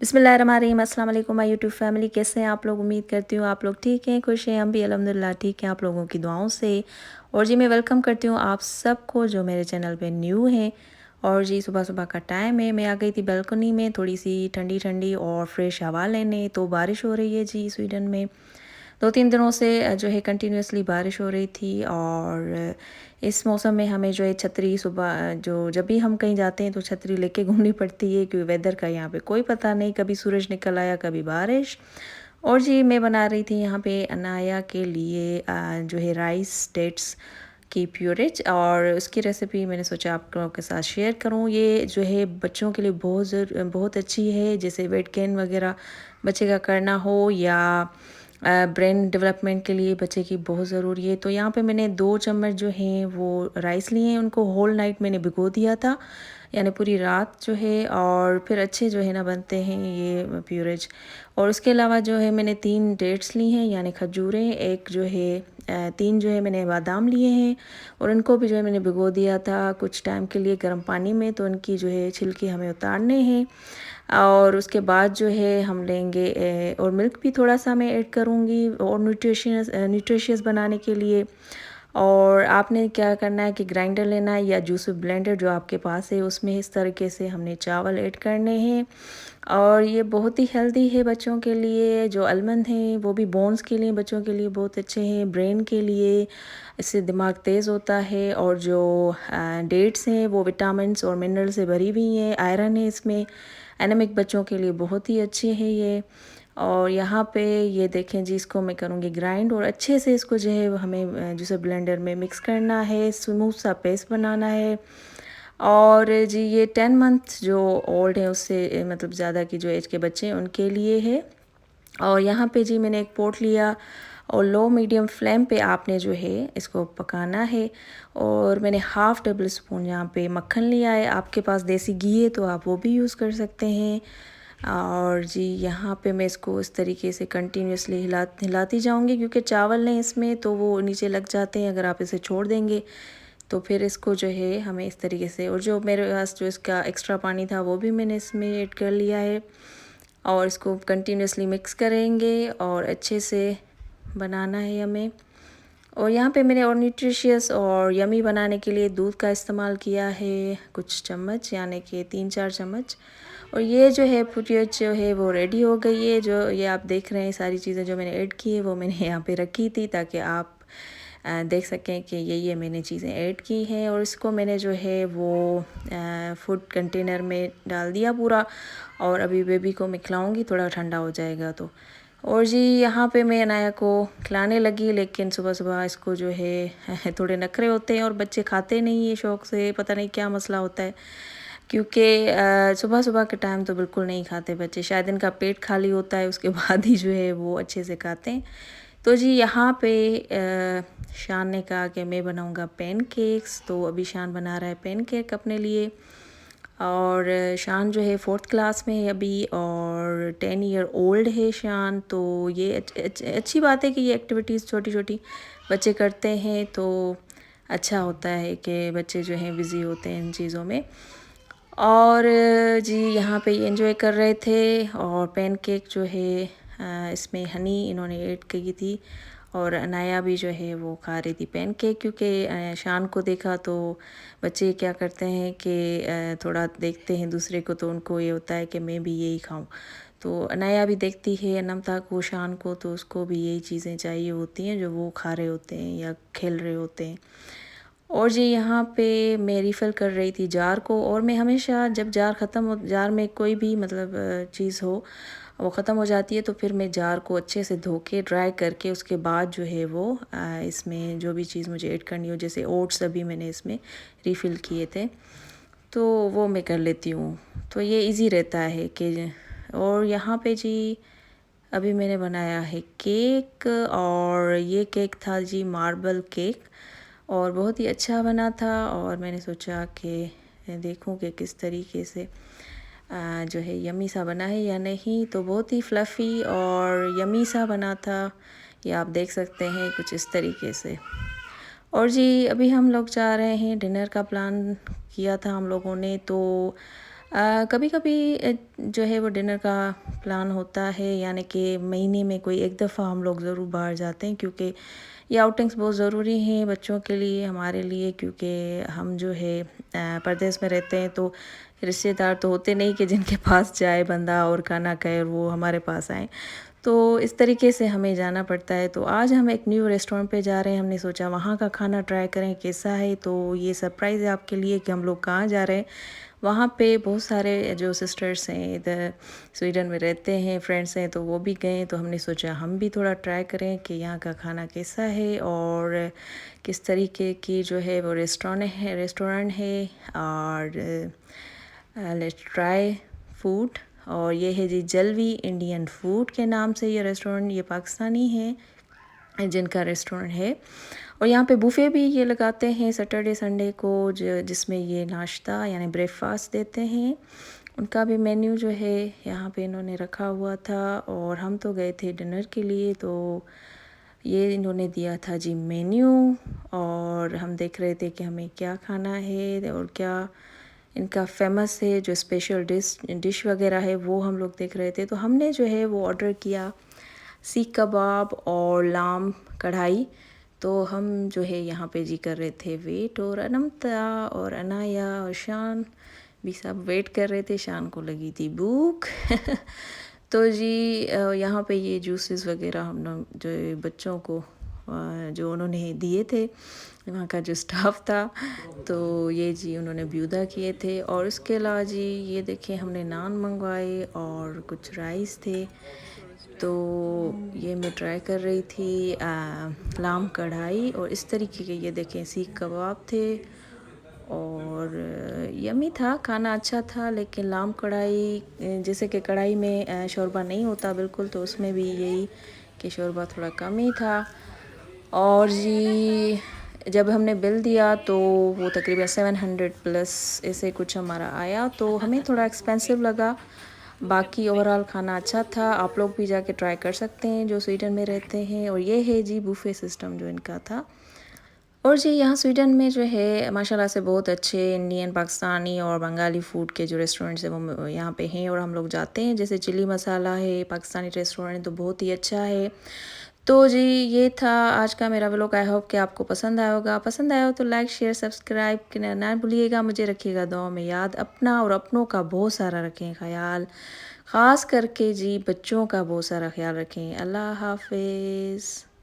बिस्मिल्लाहिर्रहमानिर्रहीम। अस्सलाम वालेकुम माय यूट्यूब फैमिली, कैसे हैं आप लोग? उम्मीद करती हूँ आप लोग ठीक हैं, खुश हैं। हम भी अल्हम्दुलिल्लाह ठीक हैं आप लोगों की दुआओं से। और जी मैं वेलकम करती हूँ आप सबको जो मेरे चैनल पे न्यू हैं। और जी सुबह सुबह का टाइम है, मैं आ गई थी बालकनी में थोड़ी सी ठंडी ठंडी और फ्रेश हवा लेने। तो बारिश हो रही है जी स्वीडन में। 2-3 दिनों से जो है कंटिन्यूसली बारिश हो रही थी। और इस मौसम में हमें जो है छतरी सुबह जो जब भी हम कहीं जाते हैं तो छतरी लेके घूमनी पड़ती है, क्योंकि वेदर का यहाँ पे कोई पता नहीं, कभी सूरज निकल आया कभी बारिश। और जी मैं बना रही थी यहाँ पे अनाया के लिए जो है राइस डेट्स की प्यूरेज, और उसकी रेसिपी मैंने सोचा आप लोगों के साथ शेयर करूँ। ये जो है बच्चों के लिए बहुत अच्छी है, जैसे वेट गेन वगैरह बच्चे का करना हो या ब्रेन डेवलपमेंट के लिए बच्चे की बहुत ज़रूरी है। तो यहाँ पे मैंने 2 चम्मच जो हैं वो राइस लिए हैं, उनको होल नाइट मैंने भिगो दिया था, यानी पूरी रात जो है। और फिर अच्छे जो है ना बनते हैं ये प्यूरेज। और उसके अलावा जो है मैंने 3 डेट्स ली हैं, यानी खजूरें, एक जो है 3 जो है मैंने बादाम लिए हैं। और इनको भी जो है मैंने भिगो दिया था कुछ टाइम के लिए गर्म पानी में, तो इनकी जो है छिलके हमें उतारने हैं। और उसके बाद जो है हम लेंगे और मिल्क भी थोड़ा सा मैं ऐड करूँगी और न्यूट्रिशियस बनाने के लिए। और आपने क्या करना है कि ग्राइंडर लेना है या जूस ब्लेंडर जो आपके पास है, उसमें इस तरीके से हमने चावल ऐड करने हैं। और ये बहुत ही हेल्दी है बच्चों के लिए। जो आलमंड हैं वो भी बोन्स के लिए बच्चों के लिए बहुत अच्छे हैं, ब्रेन के लिए इससे दिमाग तेज़ होता है। और जो डेट्स हैं वो विटामिन्स और मिनरल से भरी हुई हैं, आयरन है इसमें, एनेमिक बच्चों के लिए बहुत ही अच्छे हैं ये। और यहाँ पे ये देखें जी, इसको मैं करूँगी ग्राइंड, और अच्छे से इसको जो है हमें जूसर ब्लेंडर में मिक्स करना है, स्मूथ सा पेस्ट बनाना है। और जी ये 10 मंथ जो ओल्ड है उससे मतलब ज़्यादा की जो एज के बच्चे हैं उनके लिए है। और यहाँ पे जी मैंने एक पॉट लिया और लो मीडियम फ्लेम पे आपने जो है इसको पकाना है। और मैंने हाफ़ टेबल स्पून यहाँ पे मक्खन लिया है, आपके पास देसी घी है तो आप वो भी यूज़ कर सकते हैं। और जी यहाँ पे मैं इसको इस तरीके से कंटिन्यूसली हिलाती जाऊँगी, क्योंकि चावल हैं इसमें तो वो नीचे लग जाते हैं अगर आप इसे छोड़ देंगे। तो फिर इसको जो है हमें इस तरीके से, और जो मेरे पास जो इसका एक्स्ट्रा पानी था वो भी मैंने इसमें ऐड कर लिया है। और इसको कंटिन्यूसली मिक्स करेंगे और अच्छे से बनाना है हमें। और यहाँ पे मैंने और न्यूट्रिशियस और यमी बनाने के लिए दूध का इस्तेमाल किया है कुछ चम्मच, यानी कि 3-4 चम्मच। और ये जो है फुटियज जो है वो रेडी हो गई है। जो ये आप देख रहे हैं सारी चीज़ें जो मैंने ऐड की है वो मैंने यहाँ पे रखी थी ताकि आप देख सकें कि ये मैंने चीज़ें ऐड की हैं। और इसको मैंने जो है वो फूड कंटेनर में डाल दिया पूरा। और अभी बेबी को मैं खिलाऊँगी, थोड़ा ठंडा हो जाएगा तो। और जी यहाँ पे मैं अनाया को खिलाने लगी, लेकिन सुबह सुबह इसको जो है थोड़े नखरे होते हैं और बच्चे खाते नहीं है शौक़ से, पता नहीं क्या मसला होता है। क्योंकि सुबह सुबह के टाइम तो बिल्कुल नहीं खाते बच्चे, शायद इनका पेट खाली होता है उसके बाद ही जो है वो अच्छे से खाते हैं। तो जी यहाँ पे शान ने कहा कि मैं बनाऊँगा पैनकेक्स, तो अभी शान बना रहा है पैनकेक अपने लिए। और शान जो है 4th क्लास में है अभी और 10 ईयर ओल्ड है शान। तो ये अच्छी बात है कि ये एक्टिविटीज़ छोटी छोटी बच्चे करते हैं, तो अच्छा होता है कि बच्चे जो हैं बिज़ी होते हैं इन चीज़ों में। और जी यहाँ पे ये एंजॉय कर रहे थे। और पैनकेक जो है इसमें हनी इन्होंने ऐड की थी। और अनाया भी जो है वो खा रही थी पैनकेक, क्योंकि शान को देखा तो बच्चे क्या करते हैं कि थोड़ा देखते हैं दूसरे को, तो उनको ये होता है कि मैं भी यही खाऊं। तो अनाया भी देखती है नमता को, शान को, तो उसको भी यही चीज़ें चाहिए होती हैं जो वो खा रहे होते हैं या खेल रहे होते हैं। और जी यहाँ पे मैं रिफ़िल कर रही थी जार को। और मैं हमेशा जब जार में कोई भी मतलब चीज़ हो वो ख़त्म हो जाती है, तो फिर मैं जार को अच्छे से धो के ड्राई करके उसके बाद जो है वो इसमें जो भी चीज़ मुझे ऐड करनी हो, जैसे ओट्स अभी मैंने इसमें रिफ़िल किए थे, तो वो मैं कर लेती हूँ। तो ये इजी रहता है कि। और यहाँ पे जी अभी मैंने बनाया है केक, और ये केक था जी मार्बल केक, और बहुत ही अच्छा बना था। और मैंने सोचा कि देखूं कि किस तरीके से जो है यमी सा बना है या नहीं। तो बहुत ही फ्लफ़ी और यमी सा बना था, ये आप देख सकते हैं कुछ इस तरीके से। और जी अभी हम लोग जा रहे हैं, डिनर का प्लान किया था हम लोगों ने। तो कभी कभी जो है वो डिनर का प्लान होता है, यानी कि महीने में कोई एक दफ़ा हम लोग ज़रूर बाहर जाते हैं, क्योंकि ये आउटिंग्स बहुत ज़रूरी हैं बच्चों के लिए, हमारे लिए, क्योंकि हम जो है परदेश में रहते हैं, तो रिश्तेदार तो होते नहीं कि जिनके पास जाए बंदा और खाना खाए और वो हमारे पास आए। तो इस तरीके से हमें जाना पड़ता है। तो आज हम एक न्यू रेस्टोरेंट पे जा रहे हैं, हमने सोचा वहाँ का खाना ट्राई करें कैसा है। तो ये सरप्राइज़ है आपके लिए कि हम लोग कहाँ जा रहे हैं। वहाँ पे बहुत सारे जो सिस्टर्स हैं इधर स्वीडन में रहते हैं, फ्रेंड्स हैं, तो वो भी गए। तो हमने सोचा हम भी थोड़ा ट्राई करें कि यहाँ का खाना कैसा है और किस तरीके की जो है वो रेस्टोरेंट है। और लेट्स ट्राई फूड। और ये है जी जलवी इंडियन फूड के नाम से ये रेस्टोरेंट, ये पाकिस्तानी है जिनका रेस्टोरेंट है। और यहाँ पे बुफ़े भी ये लगाते हैं सैटरडे संडे को, जिसमें ये नाश्ता यानी ब्रेकफास्ट देते हैं। उनका भी मेन्यू जो है यहाँ पे इन्होंने रखा हुआ था। और हम तो गए थे डिनर के लिए, तो ये इन्होंने दिया था जी मेन्यू। और हम देख रहे थे कि हमें क्या खाना है और क्या इनका फेमस है, जो स्पेशल डिश वगैरह है वो हम लोग देख रहे थे। तो हमने जो है वो ऑर्डर किया सीख कबाब और लाम कढ़ाई। तो हम जो है यहाँ पे जी कर रहे थे वेट, और अनमता और अनाया और शान भी सब वेट कर रहे थे। शान को लगी थी भूख तो जी यहाँ पे ये जूसेस वगैरह हम लोग जो बच्चों को जो उन्होंने दिए थे, वहाँ का जो स्टाफ था, तो ये जी उन्होंने ब्यूदा किए थे। और उसके अलावा जी ये देखिए हमने नान मंगवाए और कुछ राइस थे। तो ये मैं ट्राई कर रही थी लाम कढ़ाई, और इस तरीके के ये देखें सीख कबाब थे। और यमी था, खाना अच्छा था। लेकिन लाम कढ़ाई जैसे कि कढ़ाई में शोरबा नहीं होता बिल्कुल, तो उसमें भी यही कि शोरबा थोड़ा कम ही था। और जी जब हमने बिल दिया तो वो तकरीबन 700 प्लस ऐसे कुछ हमारा आया, तो हमें थोड़ा एक्सपेंसिव लगा। बाकी ओवरऑल खाना अच्छा था। आप लोग भी जाके ट्राई कर सकते हैं जो स्वीडन में रहते हैं। और ये है जी बुफ़े सिस्टम जो इनका था। और जी यहाँ स्वीडन में जो है माशाल्लाह से बहुत अच्छे इंडियन, पाकिस्तानी और बंगाली फ़ूड के जो रेस्टोरेंट्स हैं वो यहाँ पे हैं, और हम लोग जाते हैं। जैसे चिली मसाला है पाकिस्तानी रेस्टोरेंट, तो बहुत ही अच्छा है। तो जी ये था आज का मेरा व्लॉग। आई होप कि आपको पसंद आया होगा। पसंद आया हो तो लाइक शेयर सब्सक्राइब करना ना भूलिएगा। मुझे रखिएगा दुआ में याद। अपना और अपनों का बहुत सारा रखें ख्याल, ख़ास करके जी बच्चों का बहुत सारा ख्याल रखें। अल्लाह हाफिज़।